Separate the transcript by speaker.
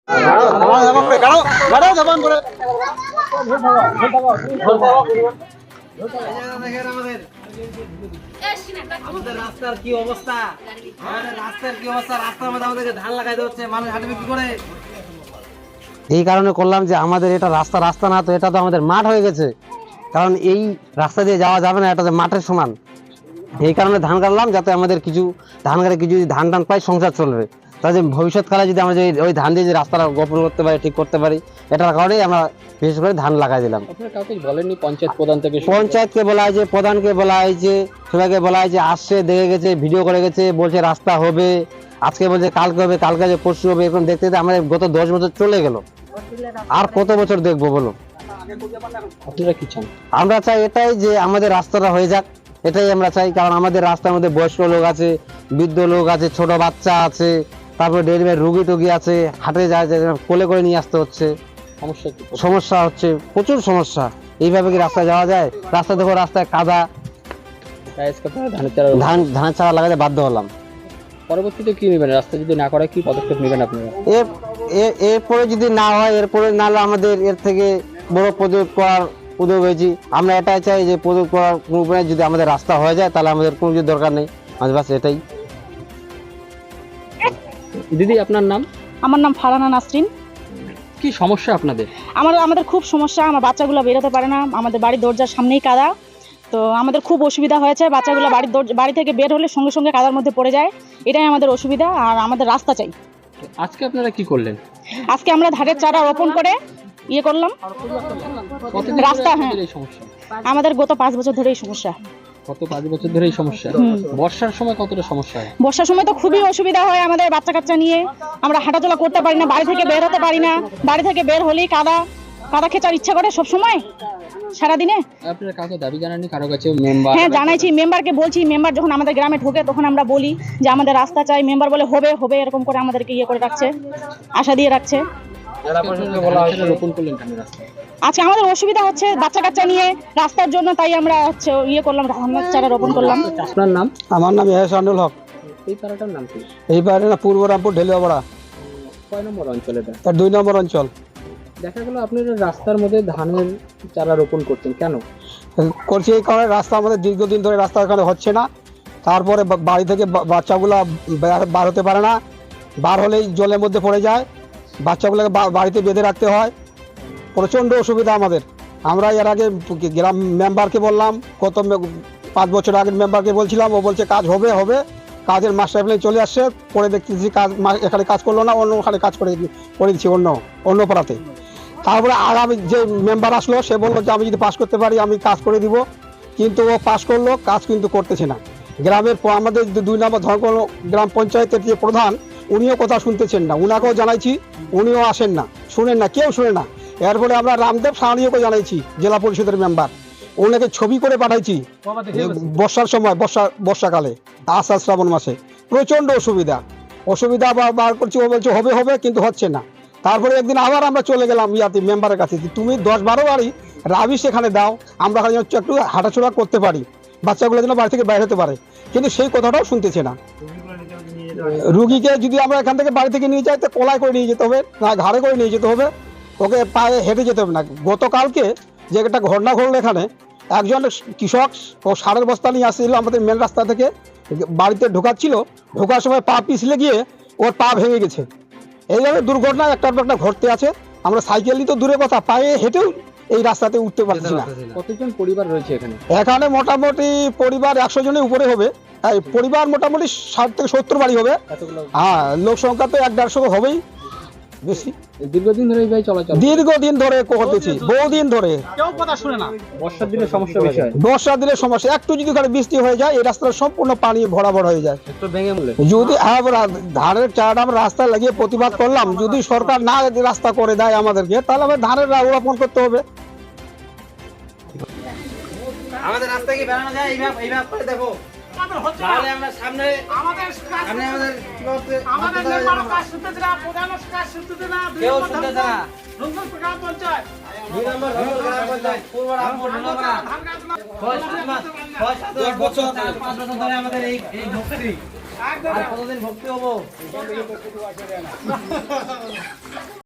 Speaker 1: আমাদের রাস্তার কি অবস্থা, রাস্তার মধ্যে আমাদেরকে ধান লাগাইতে হচ্ছে, মানুষ হাঁটবে কি করে?
Speaker 2: এই কারণে করলাম যে আমাদের এটা রাস্তা না, তো এটা তো আমাদের মাঠ হয়ে গেছে, কারণ এই রাস্তা দিয়ে যাওয়া যাবে না, এটা তো মাঠের সমান। এই কারণে ধান কাটলাম, যাতে আমাদের কিছু ধান কাটে কিছু ধান পাই, সংসার চলবে। তাহলে ভবিষ্যৎকালে যদি আমরা ওই ধান দিয়ে যে রাস্তাটা গোপন করতে পারি, ঠিক করতে পারি, এটার কারণেই আমরা বিশেষ করে ধান লাগাই দিলাম।
Speaker 3: আপনারা কাউকে বলেননি? পঞ্চায়েত প্রধান থেকে
Speaker 2: পঞ্চায়েতকে বলা হয়েছে, প্রধানকে বলা হয়েছে, সবাইকে বলা হয়েছে, আসছে, দেখে গেছে, ভিডিও করে গেছে, বলছে রাস্তা হবে, আজকে বলছে কালকে হবে, কালকে পরশু হবে, এরকম দেখতে দেখতে আমাদের গত 10 বছর চলে গেল, আর কত বছর দেখবো বলো?
Speaker 3: আপনারা কি চান?
Speaker 2: আমরা চাই এটাই যে আমাদের রাস্তাটা হয়ে যাক, এটাই আমরা চাই। কারণ আমাদের রাস্তার মধ্যে বয়স্ক লোক আছে, বৃদ্ধ লোক আছে, ছোট বাচ্চা আছে, তারপরে ডেলিভারি রুগী টুগী আছে, হাটে যায়, কোলে করে নিয়ে আসতে হচ্ছে, সমস্যা হচ্ছে, প্রচুর সমস্যা। এইভাবে কি রাস্তায় যাওয়া যায়? রাস্তা দেখো, রাস্তায় কাদা, ধানের চারা লাগাতে বাধ্য হলাম।
Speaker 3: পরবর্তীতে কি নেবেন? রাস্তা যদি না করে কি পদক্ষেপ নেবেন আপনারা?
Speaker 2: এরপরে যদি না হয়, এরপরে না হলে আমাদের এর থেকে বড় পদক্ষেপ করার উদ্যোগ হয়েছি। আমরা এটাই চাই যে পদক্ষেপ করার কোনো উপায়, যদি আমাদের রাস্তা হয়ে যায় তাহলে আমাদের কোনো কিছু দরকার নেই, আমাদের বাস এটাই।
Speaker 3: দিদি, আপনার নাম?
Speaker 4: আমার নাম ফারহানা নাসরিন।
Speaker 3: কি সমস্যা আপনাদের?
Speaker 4: আমাদের খুব সমস্যা, আমার বাচ্চাগুলো বেরোতে পারে না, আমাদের বাড়ির দরজার সামনেই কাদা, তো আমাদের খুব অসুবিধা হয়েছে। বাচ্চাগুলো বাড়ি থেকে বের হলে সঙ্গে সঙ্গে কাদার মধ্যে পড়ে যায়, এটাই আমাদের অসুবিধা। আর আমাদের রাস্তা চাই।
Speaker 3: আজকে আপনারা কি করলেন?
Speaker 4: আজকে আমরা ধানের চারা রোপণ করে করলাম রাস্তা। হ্যাঁ, আমাদের গত 5 বছর ধরে এই সমস্যা।
Speaker 3: গত 5 বছর ধরে এই সমস্যা। বর্ষার সময় কতটা সমস্যা হয়?
Speaker 4: বর্ষার সময় তো খুবই অসুবিধা হয় আমাদের, বাচ্চা কাচ্চা নিয়ে আমরা হাঁটাচলা করতে পারি না, বাড়ি থেকে বের হতে পারি না, বাড়ি থেকে বের হলেই কাদা খেচার ইচ্ছা করে সব সময় সারাদিনে।
Speaker 3: আপনারা কাউকে দাবি জানাননি? কারো কাছে মেম্বার?
Speaker 4: হ্যাঁ, জানাইছি, মেম্বারকে বলছি। মেম্বার যখন আমাদের গ্রামে ঢোকে তখন আমরা বলি যে আমাদের রাস্তা চাই, মেম্বার বলে হবে হবে, এরকম করে আমাদেরকে করে রাখছে, আশা দিয়ে রাখছে। আচ্ছা, আমাদের অসুবিধা হচ্ছে বাচ্চা কাচ্চা নিয়ে রাস্তার জন্য, তাই আমরা করলাম, ধানের চারা রোপণ করলাম।
Speaker 3: আপনার নাম?
Speaker 2: আমার নাম এহসানুল হক।
Speaker 3: এই পাড়াটার নাম কি?
Speaker 2: এই পাড়া না পূর্ব রামপুর ঢেলিয়াপাড়া।
Speaker 3: কয় নম্বর অঞ্চলে?
Speaker 2: 2 নম্বর অঞ্চল।
Speaker 3: দেখা গেল আপনারা রাস্তার মধ্যে ধানের চারা রোপণ করছেন, কেন
Speaker 2: করছি? এই কারণে রাস্তা আমাদের দীর্ঘদিন ধরে রাস্তা এখানে হচ্ছে না, তারপরে বাড়ি থেকে বাচ্চাগুলা বার হতে পারে না, বার হলেই জলের মধ্যে পড়ে যায়, বাচ্চাগুলোকে বাড়িতে বেঁধে রাখতে হয়, প্রচণ্ড অসুবিধা আমাদের। আমরা এর আগে গ্রাম মেম্বারকে বললাম, গত 5 বছর আগের মেম্বারকে বলছিলাম, ও বলছে কাজ হবে হবে, কাজের মাস্টার প্ল্যান চলে আসছে, পরে দেখতেছি কাজ এখানে কাজ করলো না, অন্য ওখানে কাজ করে দিচ্ছি অন্য পাড়াতে। তারপরে আগামী যে মেম্বার আসলো, সে বললো যে আমি যদি পাস করতে পারি আমি কাজ করে দিব, কিন্তু ও পাস করলো, কাজ কিন্তু করতেছে না। গ্রামের আমাদের 2 নম্বর ধর্মকল গ্রাম পঞ্চায়েতের যে প্রধান, উনিও কথা শুনতেছেন না, উনাকেও জানাইছি, উনিও আসেন না, শুনেন না, কেউ শুনে না। এরপরে আমরা রামদেব সাহানিয়াকে জানাইছি, জেলা পরিষদের মেম্বার, ওনাকে ছবি করে পাঠাইছি। বর্ষার সময়, বর্ষাকালে, আষাঢ় শ্রাবণ মাসে প্রচণ্ড অসুবিধা বার করছি, ও বলছে হবে হবে, কিন্তু হচ্ছে না। তারপরে একদিন আবার আমরা চলে গেলাম মেম্বারের কাছে, তুমি 10-12 বাড়ি রাবি সেখানে দাও, আমরা একটু হাঁটাচলা করতে পারি, বাচ্চাগুলো যেন বাড়ি থেকে বাইরে হতে পারে, কিন্তু সেই কথাটাও শুনতেছে না। রুগীকে যদি আমরা এখান থেকে বাড়ি থেকে নিয়ে যাই, তো কলায় করে নিয়ে যেতে হবে, না ঘাড়ে করে নিয়ে যেতে হবে, ওকে পায়ে হেঁটে যেতে হবে না। গতকালকে যে একটা ঘটনা ঘটলো, এখানে একজন কৃষক ও সারের বস্তা নিয়ে আসছিল আমাদের মেন রাস্তা থেকে, বাড়িতে ঢোকার সময় পা পিছলে গিয়ে ওর পা ভেঙে গেছে। এইভাবে দুর্ঘটনা একটা ঘটতে আছে। আমরা সাইকেলই তো দূরে কথা, পায়ে হেঁটেও এই রাস্তাতে উঠতে পারছি না।
Speaker 3: কতজন পরিবার রয়েছে এখানে?
Speaker 2: এখানে মোটামুটি পরিবার 100 জনের উপরে হবে, পরিবার মোটামুটি 60 থেকে 70 বাড়ি হবে। হ্যাঁ, লোক সংখ্যা তো 1-150 হবেই বেশি।
Speaker 3: দীর্ঘদিন ধরে এইভাবে চলাচল?
Speaker 2: দীর্ঘদিন ধরে করতেছি, বহুদিন ধরে।
Speaker 3: কেউ কথা শুনে না। বর্ষার দিনে সমস্যা বেশি হয়।
Speaker 2: বর্ষার দিনে সমস্যা, একটু যদি করে বৃষ্টি হয়ে যায়, এই রাস্তা সম্পূর্ণ পানি ভরাভর হয়ে যায়।
Speaker 3: একটু ভেঙে বলে
Speaker 2: যদি ধানের চারাটা আমরা রাস্তায় লাগিয়ে প্রতিবাদ করলাম, যদি সরকার না রাস্তা করে দেয় আমাদেরকে, তাহলে আমাদের ধানের রোপণ করতে হবে।
Speaker 1: আমাদের রাস্তা কি বেরানো যায়? এইভাবে করে দেখো, তাহলে আমরা সামনে আমাদের কাজ শুনতেছে না, প্রধান কাজ শুনতেছে না, কেউ শুনতেছে না। রংপুর গ্রাম পঞ্চায়েত 2 নম্বর গ্রাম পঞ্চায়েত পূর্ব রামপুর ঢোলাপাড়া 5 বছর ধরে আমাদের এই ঢোকটি একদম
Speaker 5: আর কতদিন ভক্তি হবো